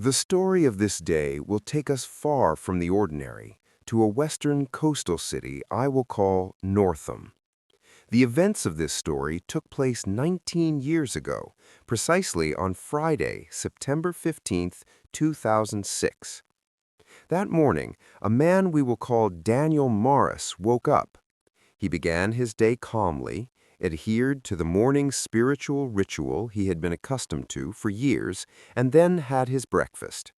The story of this day will take us far from the ordinary to a western coastal city I will call Northam. The events of this story took place 19 years ago, precisely on Friday, September 15th, 2006. That morning, a man we will call Daniel Morris woke up. He began his day calmly, adhered to the morning spiritual ritual he had been accustomed to for years, and then had his breakfast.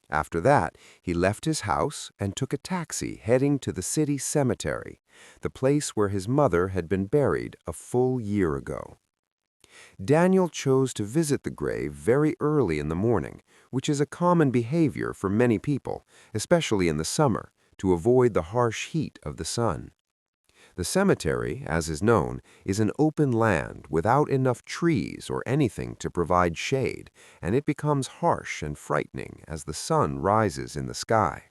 After that, he left his house and took a taxi heading to the city cemetery, the place where his mother had been buried a full year ago. Daniel chose to visit the grave very early in the morning, which is a common behavior for many people, especially in the summer, to avoid the harsh heat of the sun. The cemetery, as is known, is an open land without enough trees or anything to provide shade, and it becomes harsh and frightening as the sun rises in the sky.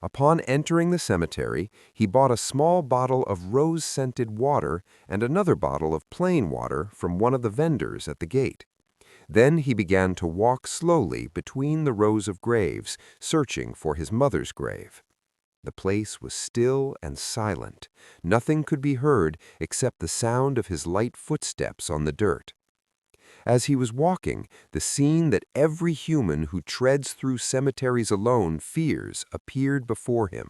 Upon entering the cemetery, he bought a small bottle of rose-scented water and another bottle of plain water from one of the vendors at the gate. Then he began to walk slowly between the rows of graves, searching for his mother's grave. The place was still and silent. Nothing could be heard except the sound of his light footsteps on the dirt. As he was walking, the scene that every human who treads through cemeteries alone fears appeared before him.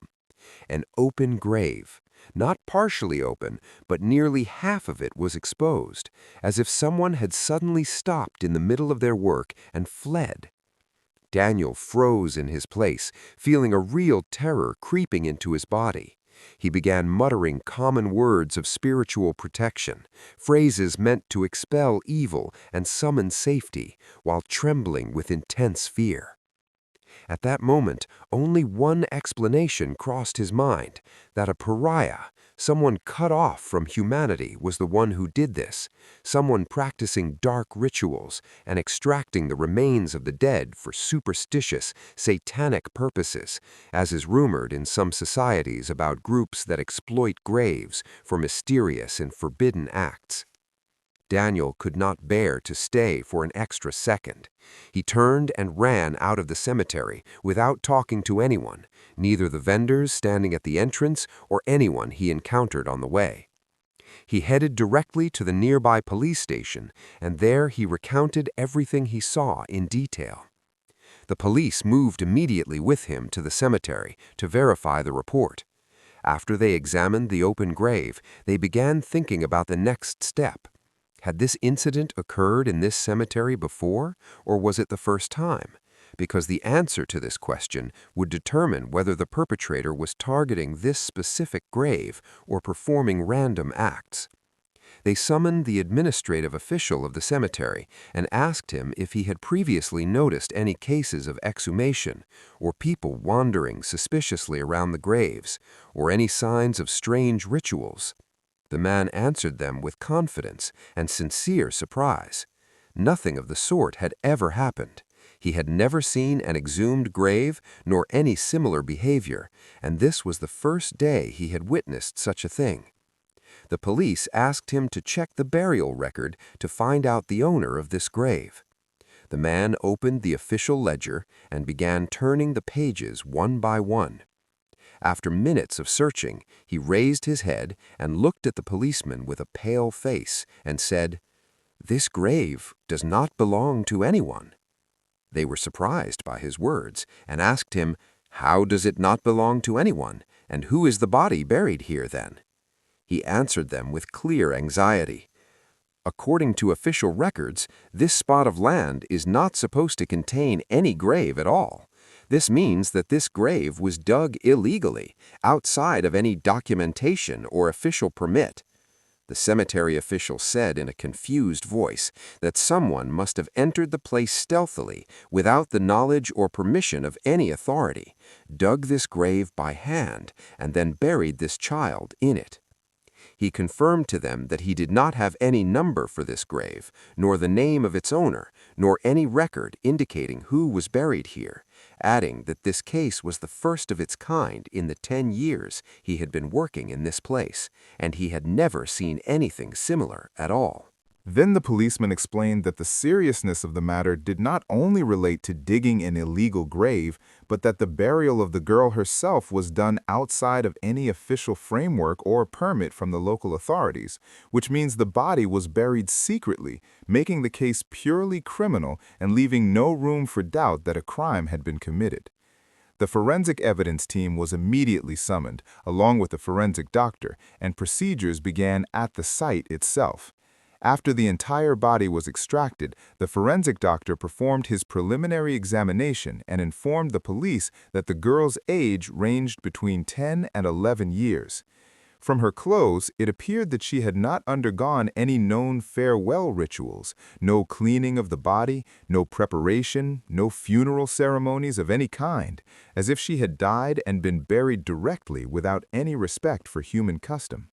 An open grave, not partially open, but nearly half of it was exposed, as if someone had suddenly stopped in the middle of their work and fled. Daniel froze in his place, feeling a real terror creeping into his body. He began muttering common words of spiritual protection, phrases meant to expel evil and summon safety, while trembling with intense fear. At that moment, only one explanation crossed his mind, that a pariah, someone cut off from humanity, was the one who did this, someone practicing dark rituals and extracting the remains of the dead for superstitious, satanic purposes, as is rumored in some societies about groups that exploit graves for mysterious and forbidden acts. Daniel could not bear to stay for an extra second. He turned and ran out of the cemetery without talking to anyone, neither the vendors standing at the entrance or anyone he encountered on the way. He headed directly to the nearby police station, and there he recounted everything he saw in detail. The police moved immediately with him to the cemetery to verify the report. After they examined the open grave, they began thinking about the next step. Had this incident occurred in this cemetery before, or was it the first time? Because the answer to this question would determine whether the perpetrator was targeting this specific grave or performing random acts. They summoned the administrative official of the cemetery and asked him if he had previously noticed any cases of exhumation, or people wandering suspiciously around the graves, or any signs of strange rituals. The man answered them with confidence and sincere surprise. Nothing of the sort had ever happened. He had never seen an exhumed grave nor any similar behavior, and this was the first day he had witnessed such a thing. The police asked him to check the burial record to find out the owner of this grave. The man opened the official ledger and began turning the pages one by one. After minutes of searching, he raised his head and looked at the policeman with a pale face and said, "This grave does not belong to anyone." They were surprised by his words and asked him, "How does it not belong to anyone, and who is the body buried here then?" He answered them with clear anxiety. "According to official records, this spot of land is not supposed to contain any grave at all. This means that this grave was dug illegally, outside of any documentation or official permit." The cemetery official said in a confused voice that someone must have entered the place stealthily, without the knowledge or permission of any authority, dug this grave by hand, and then buried this child in it. He confirmed to them that he did not have any number for this grave, nor the name of its owner, nor any record indicating who was buried here, adding that this case was the first of its kind in the 10 years he had been working in this place, and he had never seen anything similar at all. Then the policeman explained that the seriousness of the matter did not only relate to digging an illegal grave, but that the burial of the girl herself was done outside of any official framework or permit from the local authorities, which means the body was buried secretly, making the case purely criminal and leaving no room for doubt that a crime had been committed. The forensic evidence team was immediately summoned, along with a forensic doctor, and procedures began at the site itself. After the entire body was extracted, the forensic doctor performed his preliminary examination and informed the police that the girl's age ranged between 10 and 11 years. From her clothes, it appeared that she had not undergone any known farewell rituals, no cleaning of the body, no preparation, no funeral ceremonies of any kind, as if she had died and been buried directly without any respect for human custom.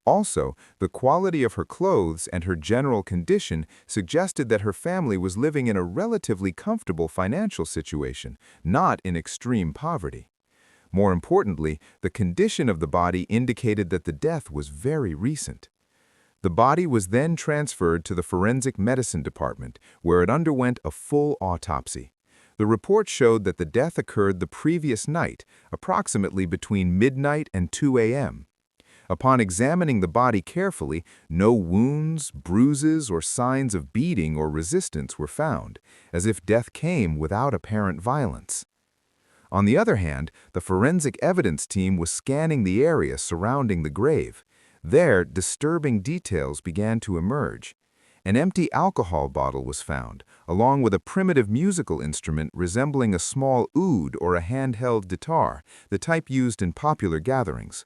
Also, the quality of her clothes and her general condition suggested that her family was living in a relatively comfortable financial situation, not in extreme poverty. More importantly, the condition of the body indicated that the death was very recent. The body was then transferred to the forensic medicine department, where it underwent a full autopsy. The report showed that the death occurred the previous night, approximately between midnight and 2 a.m. Upon examining the body carefully, no wounds, bruises, or signs of beating or resistance were found, as if death came without apparent violence. On the other hand, the forensic evidence team was scanning the area surrounding the grave. There, disturbing details began to emerge. An empty alcohol bottle was found, along with a primitive musical instrument resembling a small oud or a handheld guitar, the type used in popular gatherings.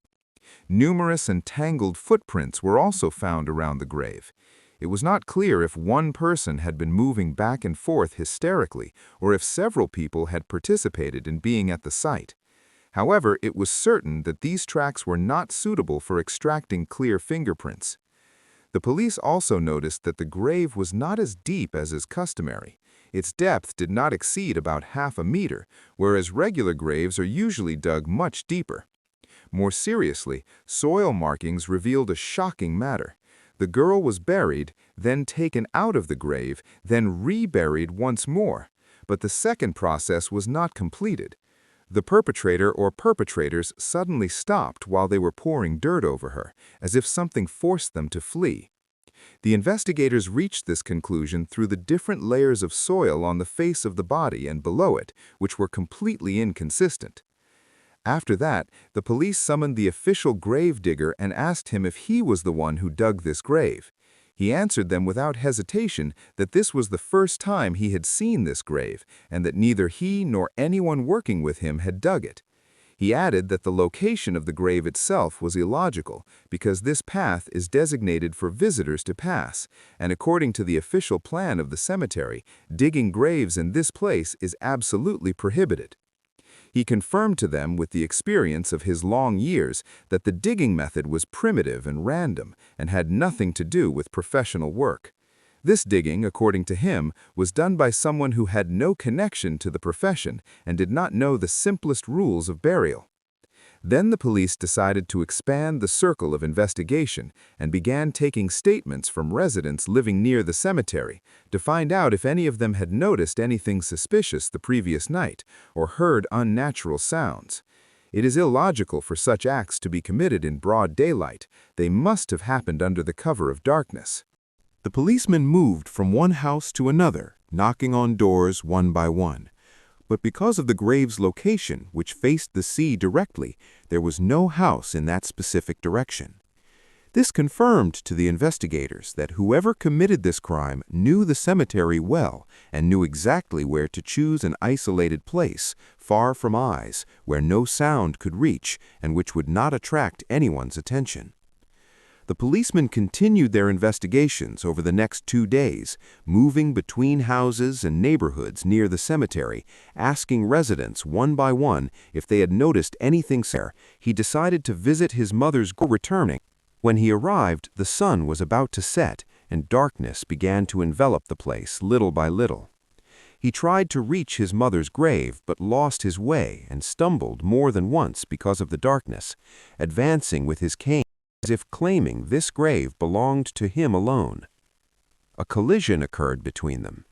Numerous and tangled footprints were also found around the grave. It was not clear if one person had been moving back and forth hysterically or if several people had participated in being at the site. However, it was certain that these tracks were not suitable for extracting clear fingerprints. The police also noticed that the grave was not as deep as is customary. Its depth did not exceed about half a meter, whereas regular graves are usually dug much deeper. More seriously, soil markings revealed a shocking matter. The girl was buried, then taken out of the grave, then reburied once more. But the second process was not completed. The perpetrator or perpetrators suddenly stopped while they were pouring dirt over her, as if something forced them to flee. The investigators reached this conclusion through the different layers of soil on the face of the body and below it, which were completely inconsistent. After that, the police summoned the official grave digger and asked him if he was the one who dug this grave. He answered them without hesitation that this was the first time he had seen this grave, and that neither he nor anyone working with him had dug it. He added that the location of the grave itself was illogical, because this path is designated for visitors to pass, and according to the official plan of the cemetery, digging graves in this place is absolutely prohibited. He confirmed to them with the experience of his long years that the digging method was primitive and random and had nothing to do with professional work. This digging, according to him, was done by someone who had no connection to the profession and did not know the simplest rules of burial. Then the police decided to expand the circle of investigation and began taking statements from residents living near the cemetery to find out if any of them had noticed anything suspicious the previous night or heard unnatural sounds. It is illogical for such acts to be committed in broad daylight. They must have happened under the cover of darkness. The policemen moved from one house to another, knocking on doors one by one. But because of the grave's location, which faced the sea directly, there was no house in that specific direction. This confirmed to the investigators that whoever committed this crime knew the cemetery well and knew exactly where to choose an isolated place, far from eyes, where no sound could reach and which would not attract anyone's attention. The policemen continued their investigations over the next 2 days, moving between houses and neighborhoods near the cemetery, asking residents one by one if they had noticed anything there. He decided to visit his mother's grave. Returning. When he arrived, the sun was about to set, and darkness began to envelop the place little by little. He tried to reach his mother's grave but lost his way and stumbled more than once because of the darkness, advancing with his cane as if claiming this grave belonged to him alone. A collision occurred between them.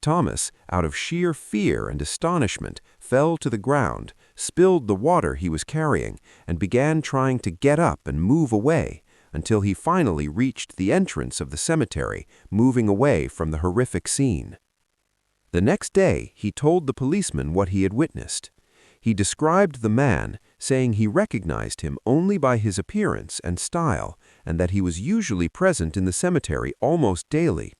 Thomas, out of sheer fear and astonishment, fell to the ground, spilled the water he was carrying, and began trying to get up and move away, until he finally reached the entrance of the cemetery, moving away from the horrific scene. The next day, he told the policeman what he had witnessed. He described the man, saying he recognized him only by his appearance and style, and that he was usually present in the cemetery almost daily.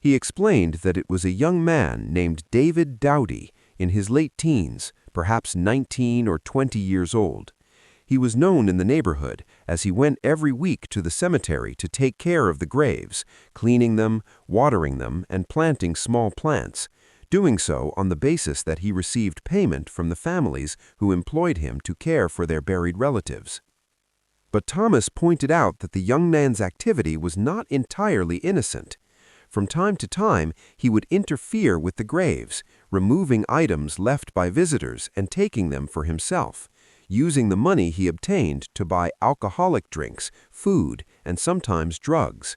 He explained that it was a young man named David Dowdy, in his late teens, perhaps 19 or 20 years old. He was known in the neighborhood, as he went every week to the cemetery to take care of the graves, cleaning them, watering them, and planting small plants, doing so on the basis that he received payment from the families who employed him to care for their buried relatives. But Thomas pointed out that the young man's activity was not entirely innocent. From time to time, he would interfere with the graves, removing items left by visitors and taking them for himself, using the money he obtained to buy alcoholic drinks, food, and sometimes drugs.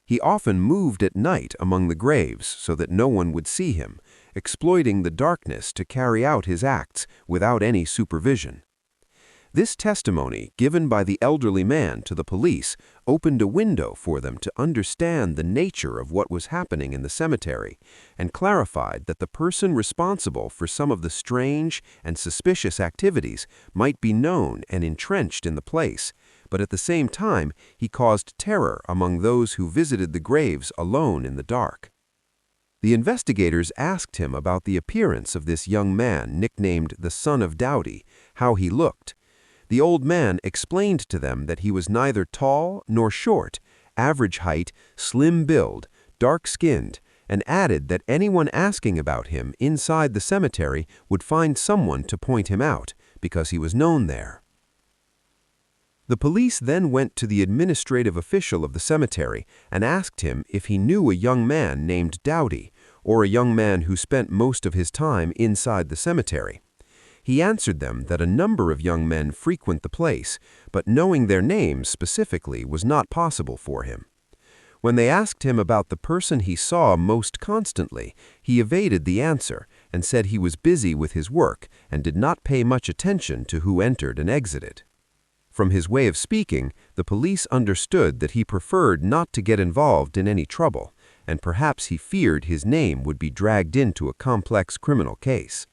He often moved at night among the graves so that no one would see him, exploiting the darkness to carry out his acts without any supervision. This testimony, given by the elderly man to the police, opened a window for them to understand the nature of what was happening in the cemetery, and clarified that the person responsible for some of the strange and suspicious activities might be known and entrenched in the place, but at the same time he caused terror among those who visited the graves alone in the dark. The investigators asked him about the appearance of this young man nicknamed the Son of Dowdy, how he looked. The old man explained to them that he was neither tall nor short, average height, slim build, dark-skinned, and added that anyone asking about him inside the cemetery would find someone to point him out, because he was known there. The police then went to the administrative official of the cemetery and asked him if he knew a young man named Dowdy, or a young man who spent most of his time inside the cemetery. He answered them that a number of young men frequent the place, but knowing their names specifically was not possible for him. When they asked him about the person he saw most constantly, he evaded the answer and said he was busy with his work and did not pay much attention to who entered and exited. From his way of speaking, the police understood that he preferred not to get involved in any trouble, and perhaps he feared his name would be dragged into a complex criminal case.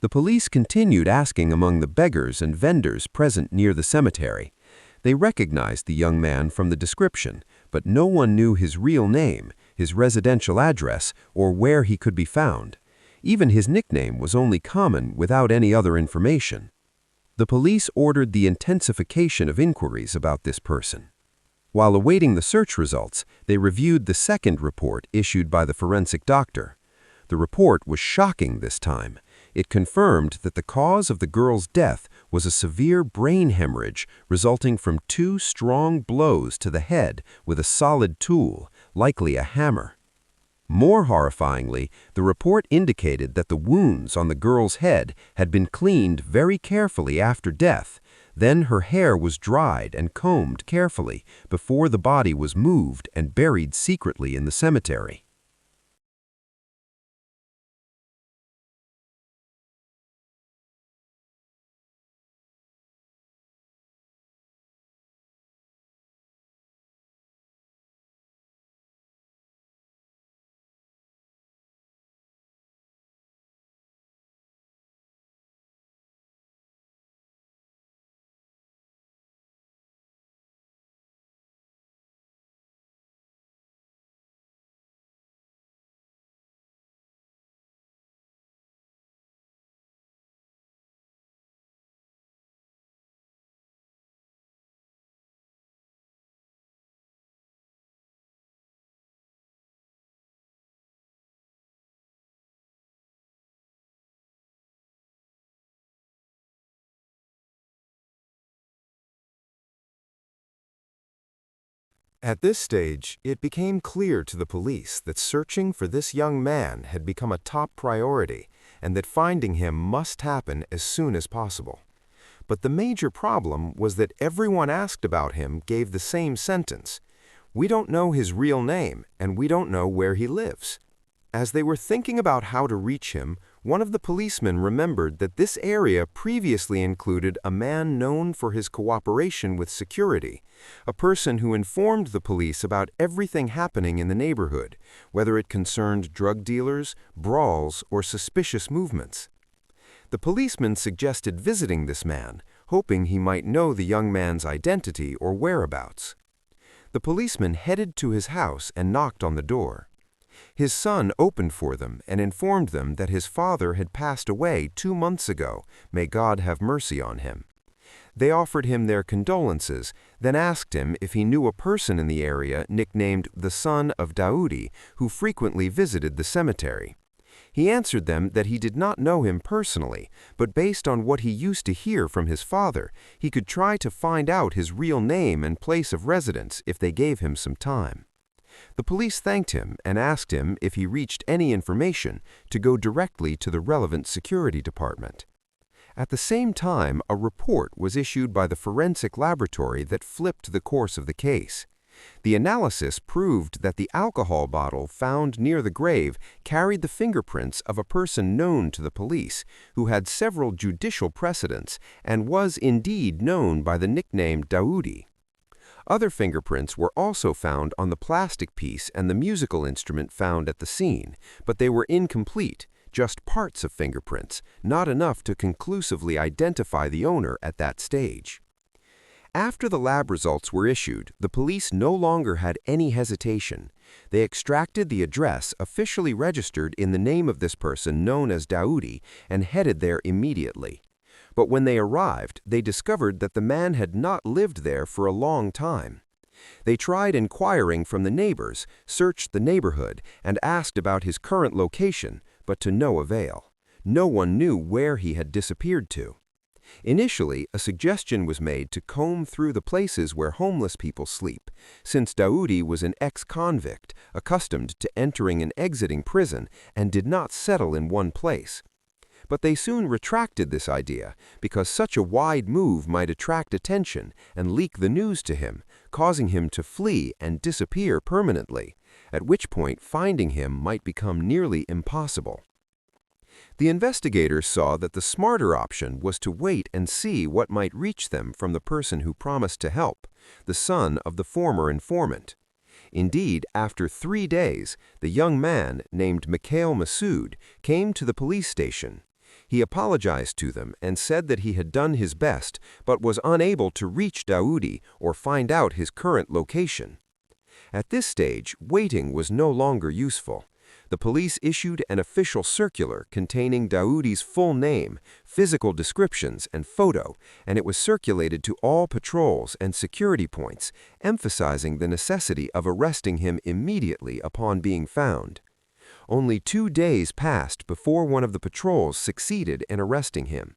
The police continued asking among the beggars and vendors present near the cemetery. They recognized the young man from the description, but no one knew his real name, his residential address, or where he could be found. Even his nickname was only common without any other information. The police ordered the intensification of inquiries about this person. While awaiting the search results, they reviewed the second report issued by the forensic doctor. The report was shocking this time. It confirmed that the cause of the girl's death was a severe brain hemorrhage resulting from 2 strong blows to the head with a solid tool, likely a hammer. More horrifyingly, the report indicated that the wounds on the girl's head had been cleaned very carefully after death. Then her hair was dried and combed carefully before the body was moved and buried secretly in the cemetery. At this stage, it became clear to the police that searching for this young man had become a top priority and that finding him must happen as soon as possible. But the major problem was that everyone asked about him gave the same sentence. We don't know his real name, and we don't know where he lives." As they were thinking about how to reach him, one of the policemen remembered that this area previously included a man known for his cooperation with security, a person who informed the police about everything happening in the neighborhood, whether it concerned drug dealers, brawls, or suspicious movements. The policeman suggested visiting this man, hoping he might know the young man's identity or whereabouts. The policeman headed to his house and knocked on the door. His son opened for them and informed them that his father had passed away 2 months ago. May God have mercy on him. They offered him their condolences, then asked him if he knew a person in the area nicknamed the son of Daoudi who frequently visited the cemetery. He answered them that he did not know him personally, but based on what he used to hear from his father, he could try to find out his real name and place of residence if they gave him some time. The police thanked him and asked him if he reached any information to go directly to the relevant security department. At the same time, a report was issued by the forensic laboratory that flipped the course of the case. The analysis proved that the alcohol bottle found near the grave carried the fingerprints of a person known to the police, who had several judicial precedents and was indeed known by the nickname Daoudi. Other fingerprints were also found on the plastic piece and the musical instrument found at the scene, but they were incomplete, just parts of fingerprints, not enough to conclusively identify the owner at that stage. After the lab results were issued, the police no longer had any hesitation. They extracted the address officially registered in the name of this person known as Daoudi and headed there immediately. But when they arrived, they discovered that the man had not lived there for a long time. They tried inquiring from the neighbors, searched the neighborhood, and asked about his current location, but to no avail. No one knew where he had disappeared to. Initially, a suggestion was made to comb through the places where homeless people sleep, since Daoudi was an ex-convict, accustomed to entering and exiting prison, and did not settle in one place. But they soon retracted this idea because such a wide move might attract attention and leak the news to him, causing him to flee and disappear permanently, at which point finding him might become nearly impossible. The investigators saw that the smarter option was to wait and see what might reach them from the person who promised to help, the son of the former informant. Indeed, after 3 days, the young man, named Mikhail Massoud, came to the police station. He apologized to them and said that he had done his best but was unable to reach Daoudi or find out his current location. At this stage, waiting was no longer useful. The police issued an official circular containing Daoudi's full name, physical descriptions, and photo, and it was circulated to all patrols and security points, emphasizing the necessity of arresting him immediately upon being found. Only 2 days passed before one of the patrols succeeded in arresting him.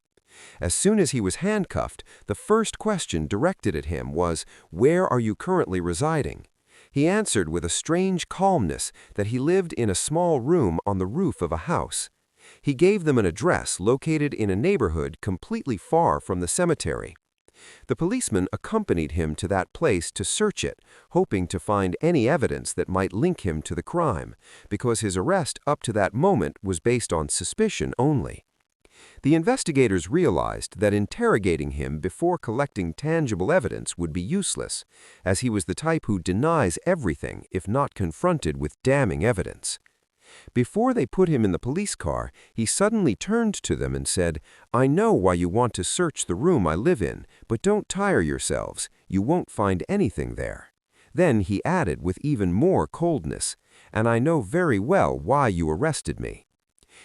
As soon as he was handcuffed, the first question directed at him was, "Where are you currently residing?" He answered with a strange calmness that he lived in a small room on the roof of a house. He gave them an address located in a neighborhood completely far from the cemetery. The policeman accompanied him to that place to search it, hoping to find any evidence that might link him to the crime, because his arrest up to that moment was based on suspicion only. The investigators realized that interrogating him before collecting tangible evidence would be useless, as he was the type who denies everything if not confronted with damning evidence. Before they put him in the police car, he suddenly turned to them and said, "I know why you want to search the room I live in, but don't tire yourselves. You won't find anything there." Then he added with even more coldness, "And I know very well why you arrested me."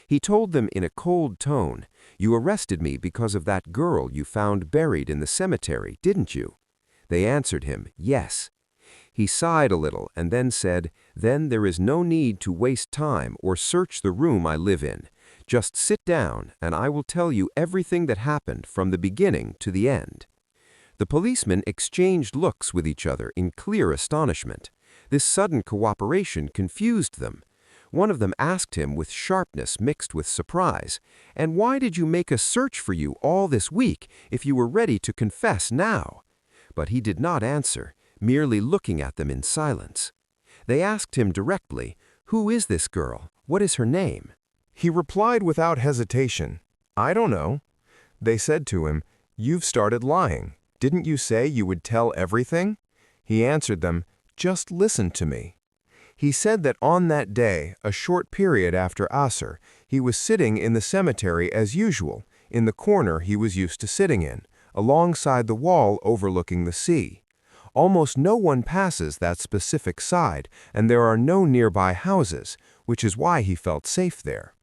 He told them in a cold tone, "You arrested me because of that girl you found buried in the cemetery, didn't you?" They answered him, "Yes." He sighed a little and then said, "Then there is no need to waste time or search the room I live in. Just sit down and I will tell you everything that happened from the beginning to the end." The policemen exchanged looks with each other in clear astonishment. This sudden cooperation confused them. One of them asked him with sharpness mixed with surprise, "And why did you make us search for you all this week if you were ready to confess now?" But he did not answer, merely looking at them in silence. They asked him directly, "Who is this girl? What is her name?" He replied without hesitation, "I don't know." They said to him, "You've started lying. Didn't you say you would tell everything?" He answered them, "Just listen to me." He said that on that day, a short period after Asr, he was sitting in the cemetery as usual, in the corner he was used to sitting in, alongside the wall overlooking the sea. Almost no one passes that specific side, and there are no nearby houses, which is why he felt safe there.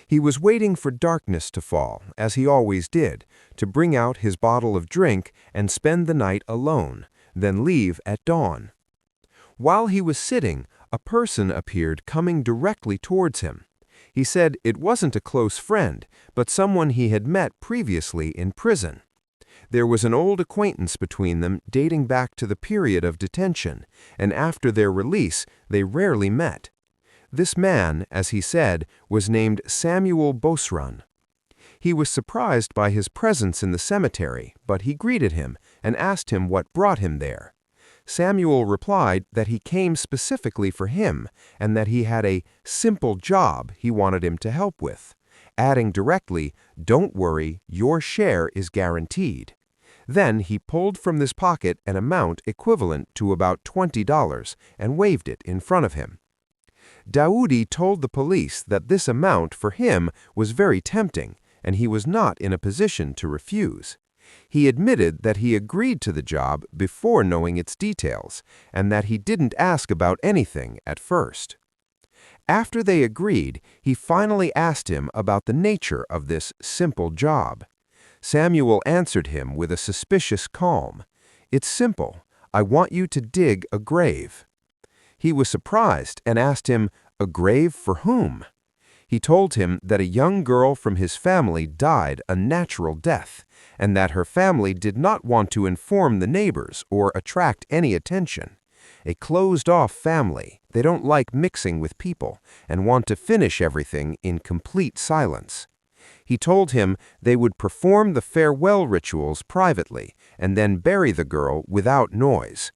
He was waiting for darkness to fall, as he always did, to bring out his bottle of drink and spend the night alone, then leave at dawn. While he was sitting, a person appeared coming directly towards him. He said it wasn't a close friend, but someone he had met previously in prison. There was an old acquaintance between them dating back to the period of detention, and after their release, they rarely met. This man, as he said, was named Samuel Bosran. He was surprised by his presence in the cemetery, but he greeted him and asked him what brought him there. Samuel replied that he came specifically for him and that he had a simple job he wanted him to help with, adding directly, "Don't worry, your share is guaranteed." Then he pulled from this pocket an amount equivalent to about $20 and waved it in front of him. Daoudi told the police that this amount for him was very tempting, and he was not in a position to refuse. He admitted that he agreed to the job before knowing its details, and that he didn't ask about anything at first. After they agreed, he finally asked him about the nature of this simple job. Samuel answered him with a suspicious calm. "It's simple. I want you to dig a grave." He was surprised and asked him, "A grave for whom?" He told him that a young girl from his family died a natural death, and that her family did not want to inform the neighbors or attract any attention. A closed-off family, they don't like mixing with people and want to finish everything in complete silence. He told him they would perform the farewell rituals privately and then bury the girl without noise.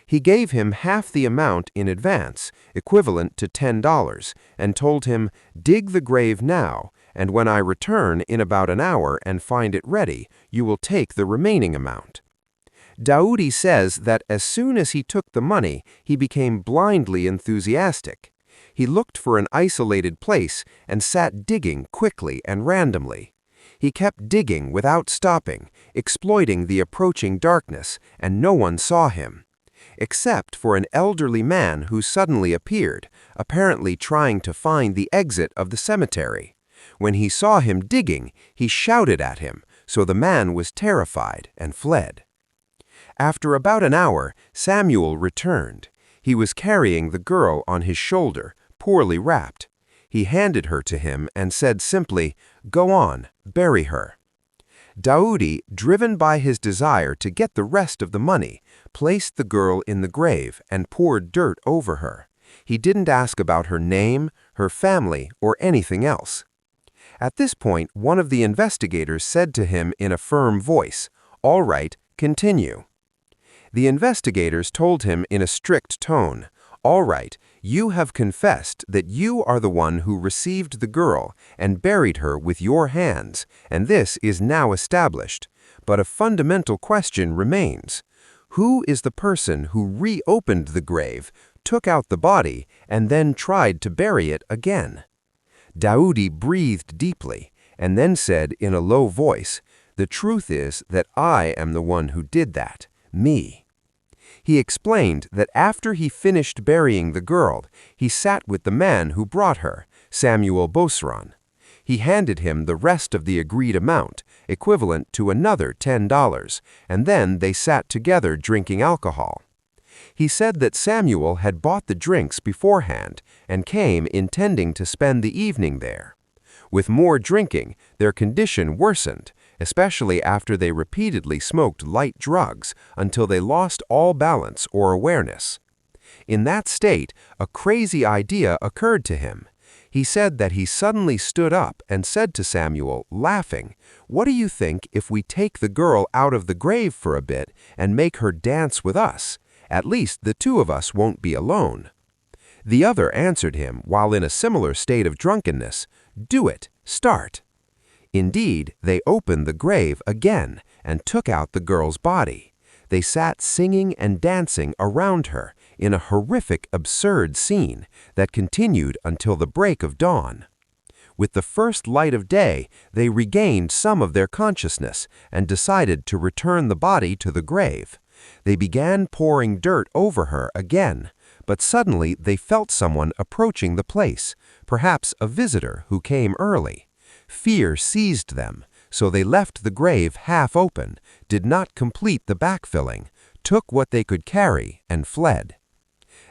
He gave him half the amount in advance, equivalent to $10, and told him, "Dig the grave now, and when I return in about an hour and find it ready, you will take the remaining amount." Daoudi says that as soon as he took the money, he became blindly enthusiastic. He looked for an isolated place and sat digging quickly and randomly. He kept digging without stopping, exploiting the approaching darkness, and no one saw him, except for an elderly man who suddenly appeared, apparently trying to find the exit of the cemetery. When he saw him digging, he shouted at him, so the man was terrified and fled. After about an hour, Samuel returned. He was carrying the girl on his shoulder, poorly wrapped. He handed her to him and said simply, "Go on, bury her." Daoudi, driven by his desire to get the rest of the money, placed the girl in the grave and poured dirt over her. He didn't ask about her name, her family, or anything else. At this point, one of the investigators said to him in a firm voice, "All right, continue." The investigators told him in a strict tone, "All right, you have confessed that you are the one who received the girl and buried her with your hands, and this is now established. But a fundamental question remains. Who is the person who reopened the grave, took out the body, and then tried to bury it again?" Daoudi breathed deeply and then said in a low voice, "The truth is that I am the one who did that, me." He explained that after he finished burying the girl, he sat with the man who brought her, Samuel Bosran. He handed him the rest of the agreed amount, equivalent to another $10, and then they sat together drinking alcohol. He said that Samuel had bought the drinks beforehand and came intending to spend the evening there. With more drinking, their condition worsened, especially after they repeatedly smoked light drugs until they lost all balance or awareness. In that state, a crazy idea occurred to him. He said that he suddenly stood up and said to Samuel, laughing, "What do you think if we take the girl out of the grave for a bit and make her dance with us? At least the two of us won't be alone." The other answered him while in a similar state of drunkenness, "Do it, start." Indeed, they opened the grave again and took out the girl's body. They sat singing and dancing around her in a horrific, absurd scene that continued until the break of dawn. With the first light of day, they regained some of their consciousness and decided to return the body to the grave. They began pouring dirt over her again, but suddenly they felt someone approaching the place, perhaps a visitor who came early. Fear seized them, so they left the grave half open, did not complete the backfilling, took what they could carry, and fled.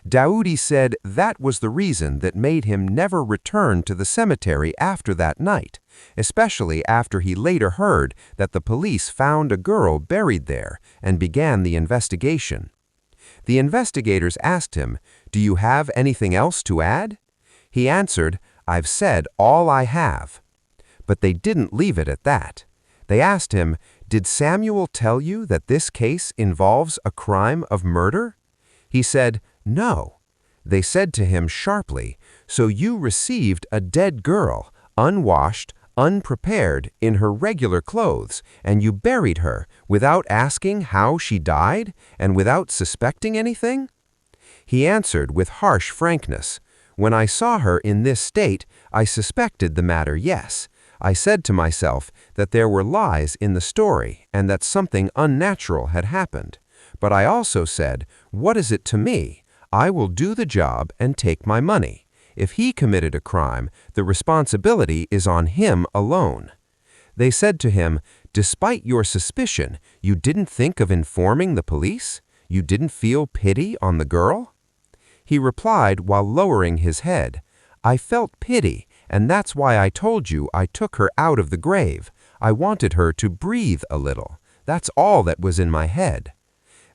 Daoudi said that was the reason that made him never return to the cemetery after that night, especially after he later heard that the police found a girl buried there and began the investigation. The investigators asked him, "Do you have anything else to add?" He answered, "I've said all I have." But they didn't leave it at that. They asked him, "Did Samuel tell you that this case involves a crime of murder?" He said, "No." They said to him sharply, "So you received a dead girl, unwashed, unprepared, in her regular clothes, and you buried her without asking how she died and without suspecting anything?" He answered with harsh frankness, "When I saw her in this state, I suspected the matter, yes. I said to myself that there were lies in the story and that something unnatural had happened. But I also said, what is it to me? I will do the job and take my money. If he committed a crime, the responsibility is on him alone." They said to him, "Despite your suspicion, you didn't think of informing the police? You didn't feel pity on the girl?" He replied while lowering his head, "I felt pity, and that's why I told you I took her out of the grave. I wanted her to breathe a little. That's all that was in my head."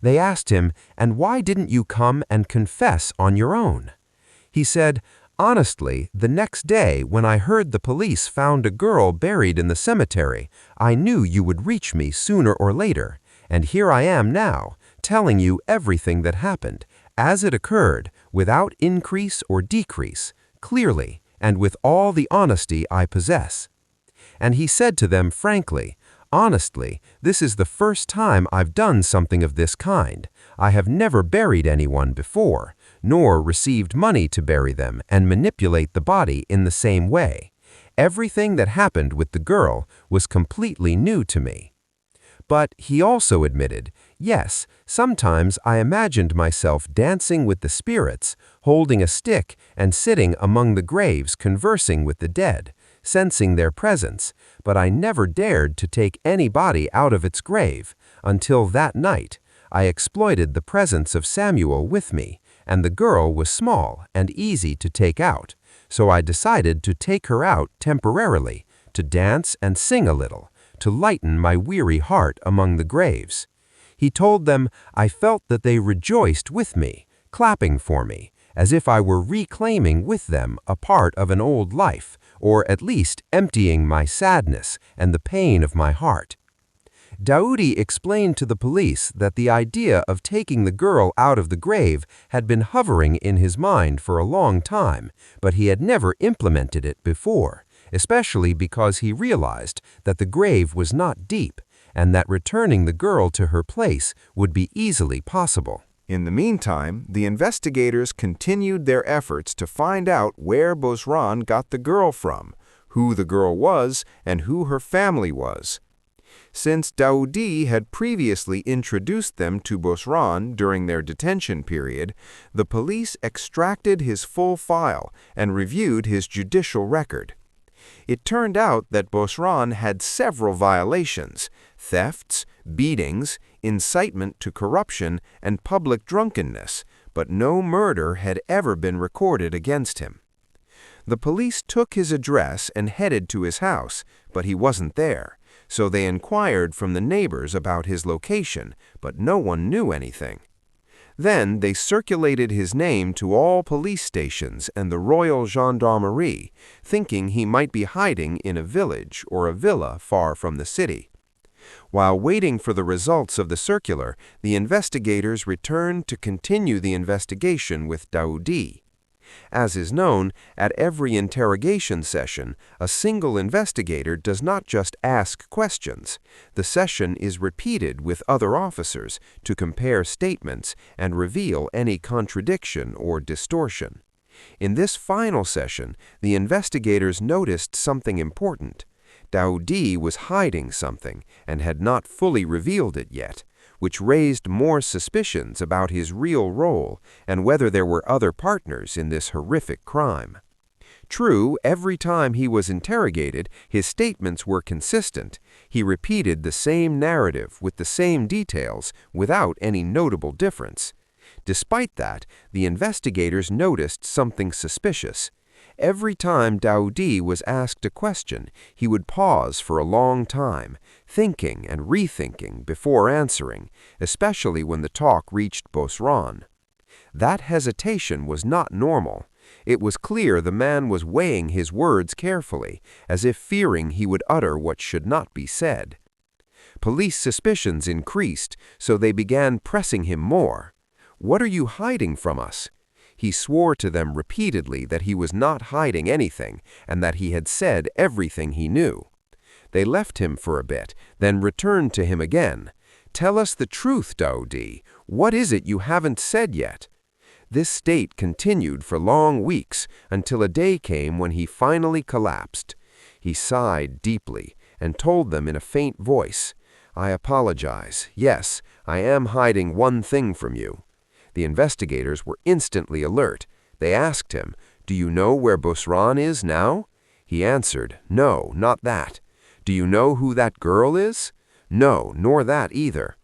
They asked him, "And why didn't you come and confess on your own?" He said, "Honestly, the next day when I heard the police found a girl buried in the cemetery, I knew you would reach me sooner or later, and here I am now, telling you everything that happened, as it occurred, without increase or decrease, clearly, and with all the honesty I possess." And he said to them frankly, "Honestly, this is the first time I've done something of this kind. I have never buried anyone before, nor received money to bury them and manipulate the body in the same way. Everything that happened with the girl was completely new to me." But he also admitted, "Yes, sometimes I imagined myself dancing with the spirits, holding a stick and sitting among the graves conversing with the dead, sensing their presence, but I never dared to take any body out of its grave until that night. I exploited the presence of Samuel with me, and the girl was small and easy to take out, so I decided to take her out temporarily, to dance and sing a little, to lighten my weary heart among the graves." He told them, "I felt that they rejoiced with me, clapping for me, as if I were reclaiming with them a part of an old life, or at least emptying my sadness and the pain of my heart." Daoudi explained to the police that the idea of taking the girl out of the grave had been hovering in his mind for a long time, but he had never implemented it before, especially because he realized that the grave was not deep and that returning the girl to her place would be easily possible. In the meantime, the investigators continued their efforts to find out where Bosran got the girl from, who the girl was, and who her family was. Since Daoudi had previously introduced them to Bosran during their detention period, the police extracted his full file and reviewed his judicial record. It turned out that Bosran had several violations: thefts, beatings, incitement to corruption, and public drunkenness, but no murder had ever been recorded against him. The police took his address and headed to his house, but he wasn't there, so they inquired from the neighbors about his location, but no one knew anything. Then they circulated his name to all police stations and the Royal Gendarmerie, thinking he might be hiding in a village or a villa far from the city. While waiting for the results of the circular, the investigators returned to continue the investigation with Daoudi. As is known, at every interrogation session, a single investigator does not just ask questions. The session is repeated with other officers to compare statements and reveal any contradiction or distortion. In this final session, the investigators noticed something important. Daoudi was hiding something and had not fully revealed it yet, which raised more suspicions about his real role and whether there were other partners in this horrific crime. True, every time he was interrogated, his statements were consistent. He repeated the same narrative with the same details without any notable difference. Despite that, the investigators noticed something suspicious. Every time Daoudi was asked a question, he would pause for a long time, thinking and rethinking before answering, especially when the talk reached Bosran. That hesitation was not normal. It was clear the man was weighing his words carefully, as if fearing he would utter what should not be said. Police suspicions increased, so they began pressing him more. "What are you hiding from us?" He swore to them repeatedly that he was not hiding anything and that he had said everything he knew. They left him for a bit, then returned to him again. "Tell us the truth, Daoudi. What is it you haven't said yet?" This state continued for long weeks until a day came when he finally collapsed. He sighed deeply and told them in a faint voice, "I apologize. Yes, I am hiding one thing from you." The investigators were instantly alert. They asked him, "Do you know where Bosran is now?" He answered, "No, not that." "Do you know who that girl is?" "No, nor that either."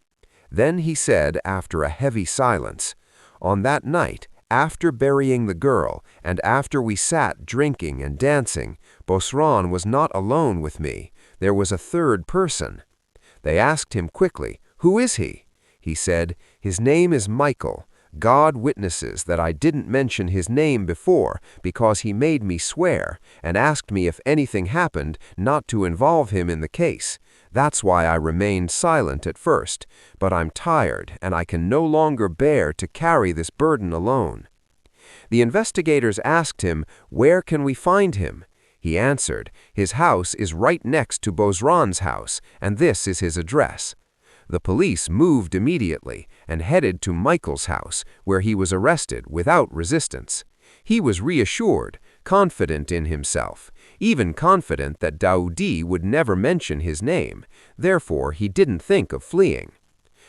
Then he said, after a heavy silence, "On that night, after burying the girl, and after we sat drinking and dancing, Bosran was not alone with me. There was a third person." They asked him quickly, "Who is he?" He said, "His name is Michael. God witnesses that I didn't mention his name before because he made me swear and asked me if anything happened not to involve him in the case. That's why I remained silent at first, but I'm tired and I can no longer bear to carry this burden alone." The investigators asked him, "Where can we find him?" He answered, "His house is right next to Bosran's house, and this is his address." The police moved immediately and headed to Michael's house, where he was arrested without resistance. He was reassured, confident in himself, even confident that Daoudi would never mention his name, therefore he didn't think of fleeing.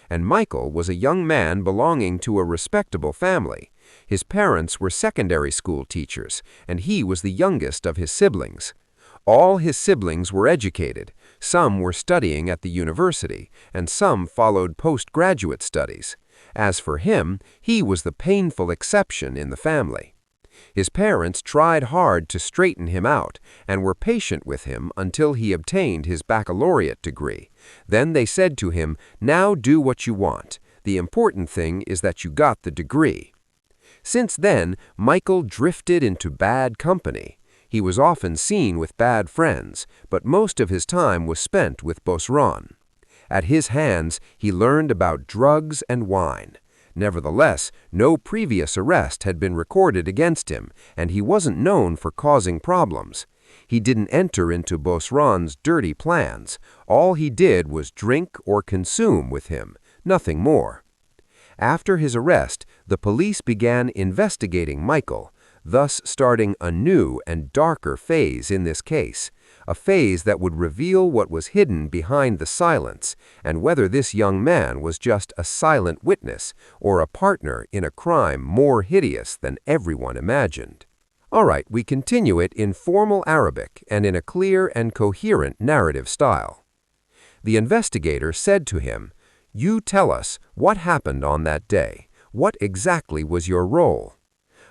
And Michael was a young man belonging to a respectable family. His parents were secondary school teachers, and he was the youngest of his siblings. All his siblings were educated. Some were studying at the university, and some followed postgraduate studies. As for him, he was the painful exception in the family. His parents tried hard to straighten him out and were patient with him until he obtained his baccalaureate degree. Then they said to him, "Now do what you want. The important thing is that you got the degree." Since then, Michael drifted into bad company. He was often seen with bad friends, but most of his time was spent with Bosran. At his hands, he learned about drugs and wine. Nevertheless, no previous arrest had been recorded against him, and he wasn't known for causing problems. He didn't enter into Bosran's dirty plans. All he did was drink or consume with him, nothing more. After his arrest, the police began investigating Michael, thus starting a new and darker phase in this case, a phase that would reveal what was hidden behind the silence and whether this young man was just a silent witness or a partner in a crime more hideous than everyone imagined. All right, we continue it in formal Arabic and in a clear and coherent narrative style. The investigator said to him, "You tell us what happened on that day. What exactly was your role?"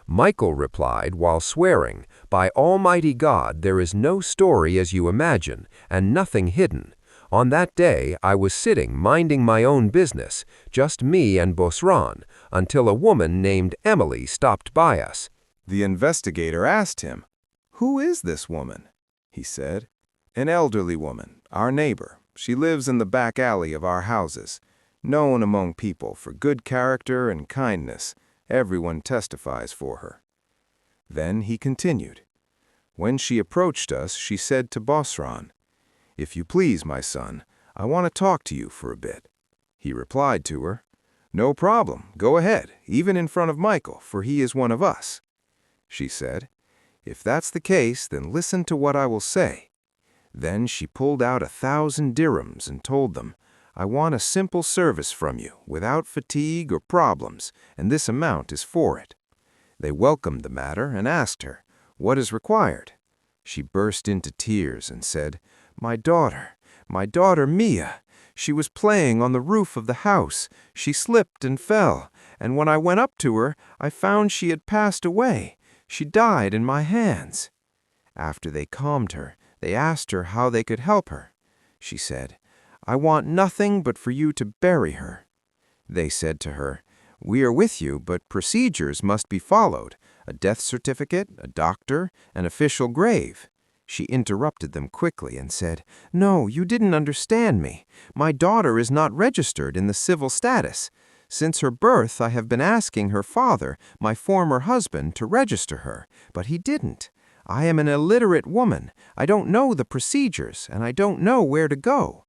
Michael replied while swearing, "By Almighty God, there is no story as you imagine, and nothing hidden. On that day, I was sitting minding my own business, just me and Bosran, until a woman named Emily stopped by us." The investigator asked him, "Who is this woman?" He said, "An elderly woman, our neighbor. She lives in the back alley of our houses, known among people for good character and kindness. Everyone testifies for her." Then he continued. "When she approached us, she said to Bosran, 'If you please, my son, I want to talk to you for a bit.' He replied to her, 'No problem, go ahead, even in front of Michael, for he is one of us.' She said, 'If that's the case, then listen to what I will say.' Then she pulled out 1,000 dirhams and told them, 'I want a simple service from you, without fatigue or problems, and this amount is for it.' They welcomed the matter and asked her, 'What is required?' She burst into tears and said, 'My daughter Mia, she was playing on the roof of the house. She slipped and fell, and when I went up to her, I found she had passed away. She died in my hands.' After they calmed her, they asked her how they could help her. She said, 'I want nothing but for you to bury her.' They said to her, 'We are with you, but procedures must be followed, a death certificate, a doctor, an official grave.' She interrupted them quickly and said, 'No, you didn't understand me. My daughter is not registered in the civil status. Since her birth, I have been asking her father, my former husband, to register her, but he didn't. I am an illiterate woman. I don't know the procedures, and I don't know where to go.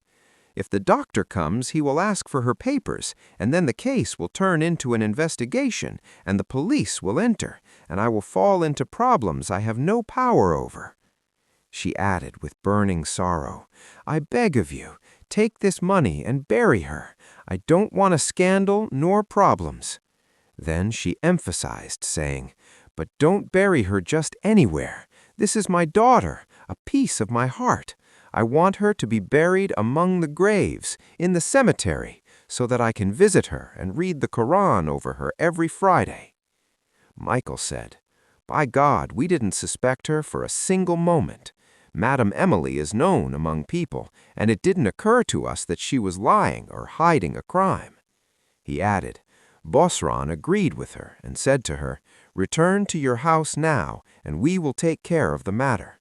If the doctor comes, he will ask for her papers, and then the case will turn into an investigation, and the police will enter, and I will fall into problems I have no power over.' She added with burning sorrow, 'I beg of you, take this money and bury her. I don't want a scandal nor problems.' Then she emphasized, saying, 'But don't bury her just anywhere. This is my daughter, a piece of my heart. I want her to be buried among the graves, in the cemetery, so that I can visit her and read the Quran over her every Friday.' Michael said, 'By God, we didn't suspect her for a single moment. Madame Emily is known among people, and it didn't occur to us that she was lying or hiding a crime.' He added, 'Bosran agreed with her and said to her, "Return to your house now, and we will take care of the matter."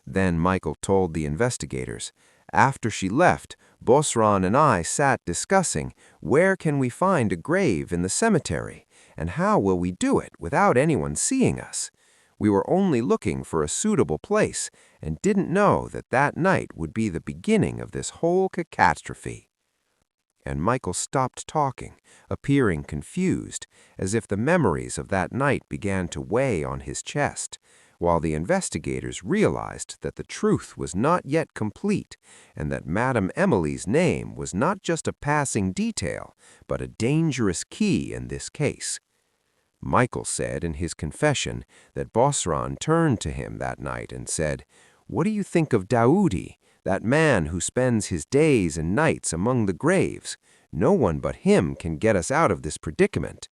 Then Michael told the investigators, 'After she left, Bosran and I sat discussing, where can we find a grave in the cemetery, and how will we do it without anyone seeing us? We were only looking for a suitable place, and didn't know that that night would be the beginning of this whole catastrophe.' And Michael stopped talking, appearing confused, as if the memories of that night began to weigh on his chest, while the investigators realized that the truth was not yet complete, and that Madame Emily's name was not just a passing detail, but a dangerous key in this case. Michael said in his confession that Bosran turned to him that night and said, 'What do you think of Daoudi, that man who spends his days and nights among the graves? No one but him can get us out of this predicament.'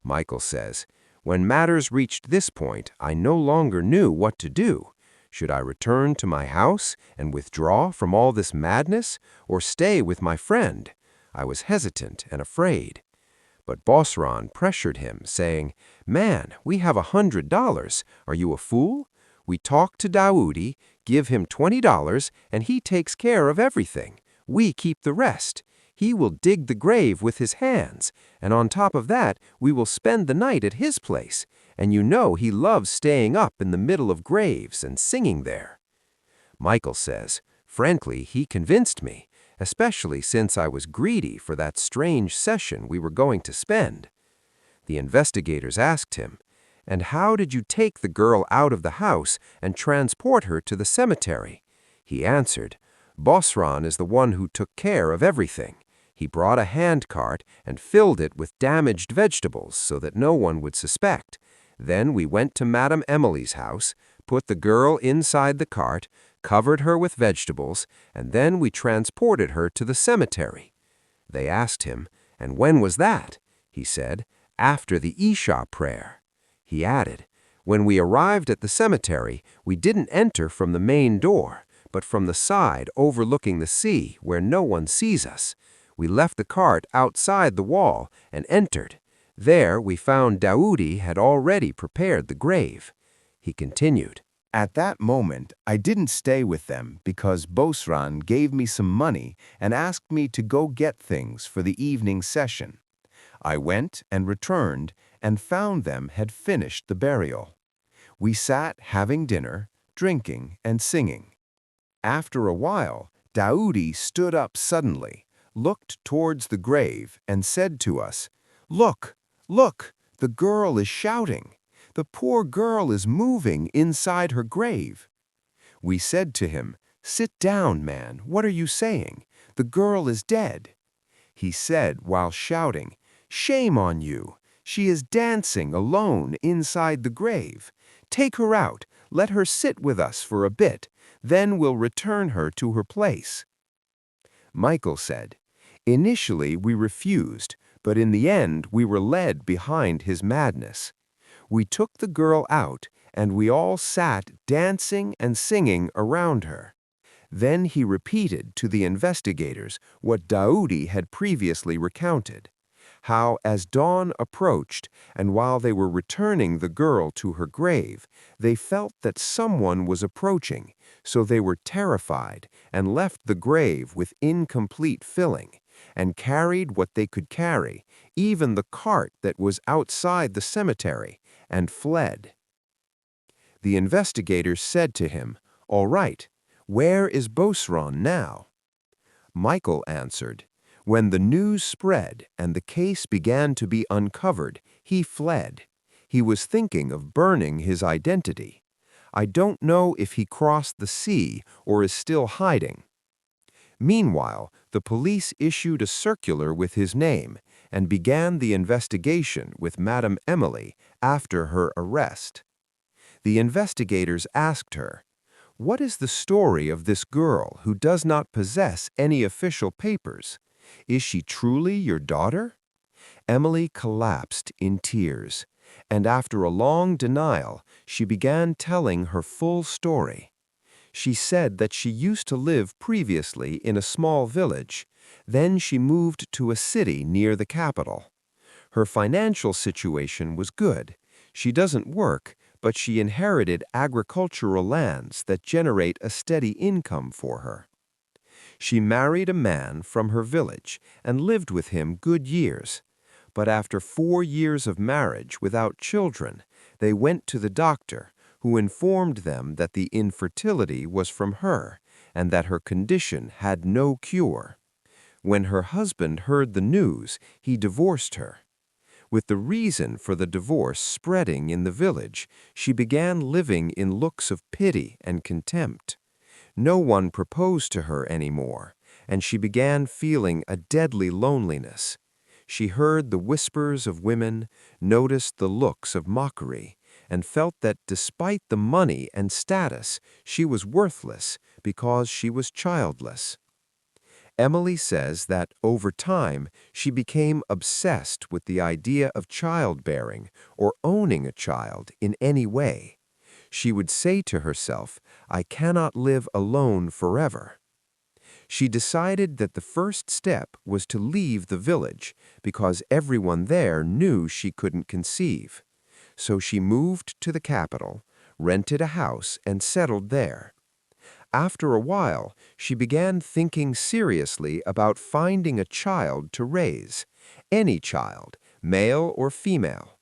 Michael says, 'When matters reached this point, I no longer knew what to do. Should I return to my house and withdraw from all this madness, or stay with my friend? I was hesitant and afraid.' But Bosran pressured him, saying, 'Man, we have $100. Are you a fool? We talk to Daoudi, give him $20, and he takes care of everything. We keep the rest. He will dig the grave with his hands, and on top of that, we will spend the night at his place, and you know he loves staying up in the middle of graves and singing there.' Michael says, 'Frankly, he convinced me, especially since I was greedy for that strange session we were going to spend.' The investigators asked him, 'And how did you take the girl out of the house and transport her to the cemetery?' He answered, 'Bosran is the one who took care of everything. He brought a handcart and filled it with damaged vegetables so that no one would suspect. Then we went to Madame Emily's house, put the girl inside the cart, covered her with vegetables, and then we transported her to the cemetery.' They asked him, 'And when was that?' He said, 'After the Isha prayer.' He added, 'When we arrived at the cemetery, we didn't enter from the main door, but from the side overlooking the sea where no one sees us. We left the cart outside the wall and entered. There we found Daoudi had already prepared the grave.' He continued, At that moment, I didn't stay with them because Bosran gave me some money and asked me to go get things for the evening session. I went and returned and found them had finished the burial. We sat having dinner, drinking, and singing. After a while, Daoudi stood up suddenly, looked towards the grave, and said to us, "Look, look, the girl is shouting. The poor girl is moving inside her grave." We said to him, "Sit down, man, what are you saying? The girl is dead." He said while shouting, "Shame on you! She is dancing alone inside the grave. Take her out, let her sit with us for a bit, then we'll return her to her place." Michael said, "Initially we refused, but in the end we were led behind his madness. We took the girl out, and we all sat dancing and singing around her." Then he repeated to the investigators what Daoudi had previously recounted, how as dawn approached and while they were returning the girl to her grave, they felt that someone was approaching, so they were terrified and left the grave with incomplete filling, and carried what they could carry, even the cart that was outside the cemetery, and fled. The investigators said to him, "All right, where is Bosran now?" Michael answered, "When the news spread and the case began to be uncovered, he fled. He was thinking of burning his identity. I don't know if he crossed the sea or is still hiding." Meanwhile, the police issued a circular with his name and began the investigation with Madame Emily after her arrest. The investigators asked her, "What is the story of this girl who does not possess any official papers? Is she truly your daughter?" Emily collapsed in tears, and after a long denial, she began telling her full story. She said that she used to live previously in a small village, then she moved to a city near the capital. Her financial situation was good. She doesn't work, but she inherited agricultural lands that generate a steady income for her. She married a man from her village and lived with him good years. But after 4 years of marriage without children, they went to the doctor, who informed them that the infertility was from her and that her condition had no cure. When her husband heard the news, he divorced her. With the reason for the divorce spreading in the village, she began living in looks of pity and contempt. No one proposed to her anymore, and she began feeling a deadly loneliness. She heard the whispers of women, noticed the looks of mockery, and felt that despite the money and status, she was worthless because she was childless. Emily says that over time, she became obsessed with the idea of childbearing or owning a child in any way. She would say to herself, "I cannot live alone forever." She decided that the first step was to leave the village because everyone there knew she couldn't conceive. So she moved to the capital, rented a house, and settled there. After a while, she began thinking seriously about finding a child to raise, any child, male or female.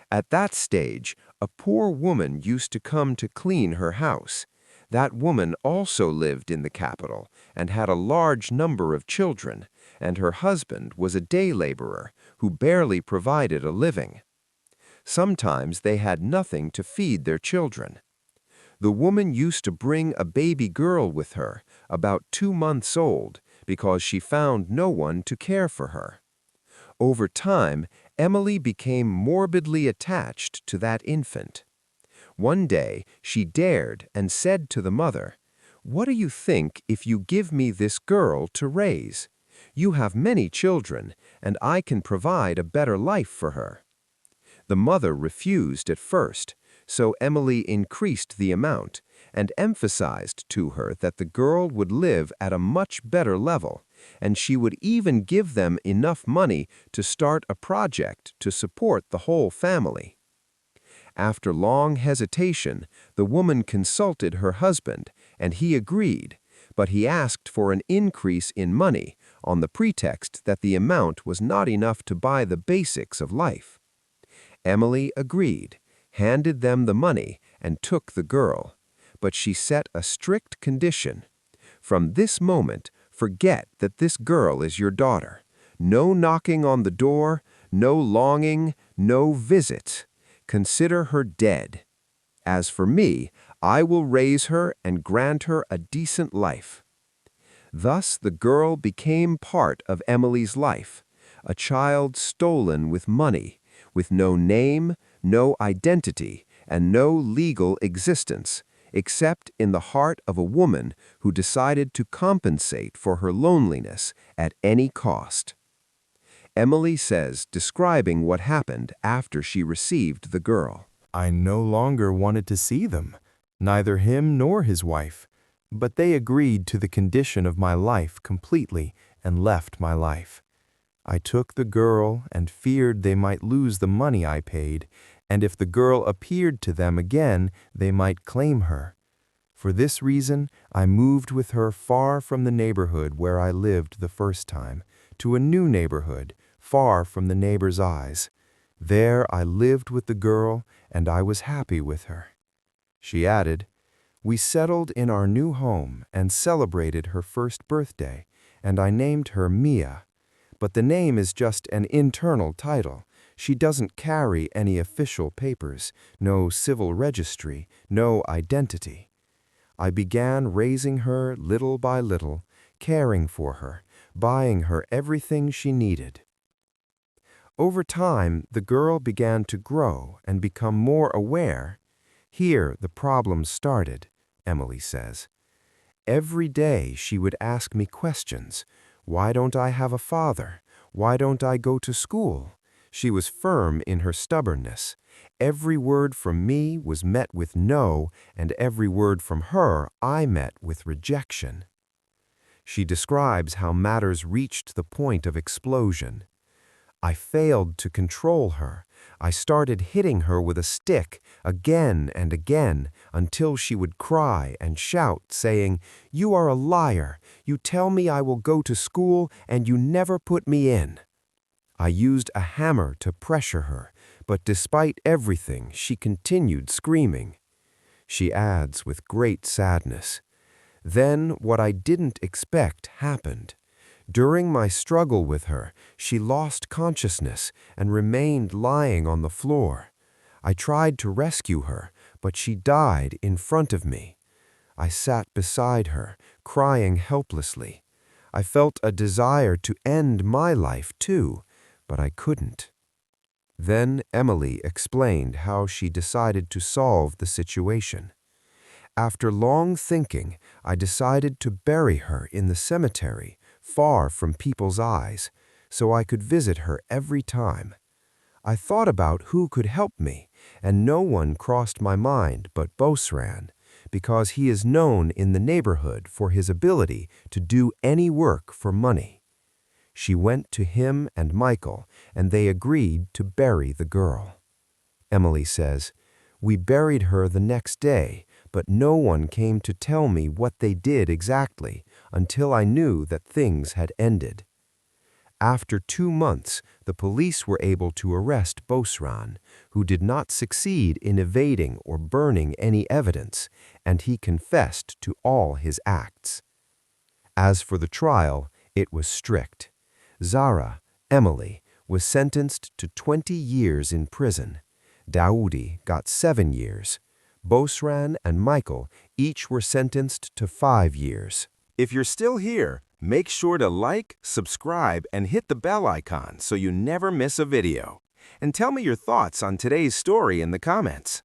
At that stage, a poor woman used to come to clean her house. That woman also lived in the capital and had a large number of children, and her husband was a day laborer who barely provided a living. Sometimes they had nothing to feed their children. The woman used to bring a baby girl with her, about 2 months old, because she found no one to care for her. Over time, Emily became morbidly attached to that infant. One day, she dared and said to the mother, "What do you think if you give me this girl to raise? You have many children, and I can provide a better life for her." The mother refused at first, so Emily increased the amount and emphasized to her that the girl would live at a much better level, and she would even give them enough money to start a project to support the whole family. After long hesitation, the woman consulted her husband, and he agreed, but he asked for an increase in money on the pretext that the amount was not enough to buy the basics of life. Emily agreed, handed them the money, and took the girl. But she set a strict condition. From this moment, forget that this girl is your daughter. No knocking on the door, no longing, no visits. Consider her dead. As for me, I will raise her and grant her a decent life. Thus the girl became part of Emily's life, a child stolen with money, with no name, no identity, and no legal existence, except in the heart of a woman who decided to compensate for her loneliness at any cost. Emily says, describing what happened after she received the girl. I no longer wanted to see them, neither him nor his wife, but they agreed to the condition of my life completely and left my life. I took the girl and feared they might lose the money I paid, and if the girl appeared to them again, they might claim her. For this reason, I moved with her far from the neighborhood where I lived the first time, to a new neighborhood, far from the neighbor's eyes. There I lived with the girl, and I was happy with her. She added, "We settled in our new home and celebrated her first birthday, and I named her Mia. But the name is just an internal title. She doesn't carry any official papers, no civil registry, no identity. I began raising her little by little, caring for her, buying her everything she needed. Over time, the girl began to grow and become more aware. Here the problem started," Emily says. "Every day she would ask me questions. Why don't I have a father? Why don't I go to school?" She was firm in her stubbornness. Every word from me was met with no, and every word from her I met with rejection. She describes how matters reached the point of explosion. "I failed to control her. I started hitting her with a stick again and again until she would cry and shout, saying, 'You are a liar. You tell me I will go to school and you never put me in.' I used a hammer to pressure her, but despite everything, she continued screaming." She adds with great sadness, "Then what I didn't expect happened. During my struggle with her, she lost consciousness and remained lying on the floor. I tried to rescue her, but she died in front of me. I sat beside her, crying helplessly. I felt a desire to end my life too, but I couldn't." Then Emily explained how she decided to solve the situation. "After long thinking, I decided to bury her in the cemetery, far from people's eyes, so I could visit her every time. I thought about who could help me, and no one crossed my mind but Bosran, because he is known in the neighborhood for his ability to do any work for money. She went to him and Michael, and they agreed to bury the girl." Emily says, "We buried her the next day, but no one came to tell me what they did exactly until I knew that things had ended. After 2 months, the police were able to arrest Bosran, who did not succeed in evading or burning any evidence, and he confessed to all his acts. As for the trial, it was strict. Zara, Emily, was sentenced to 20 years in prison. Daoudi got 7 years. Bosran and Michael each were sentenced to 5 years. If you're still here, make sure to like, subscribe, and hit the bell icon so you never miss a video. And tell me your thoughts on today's story in the comments.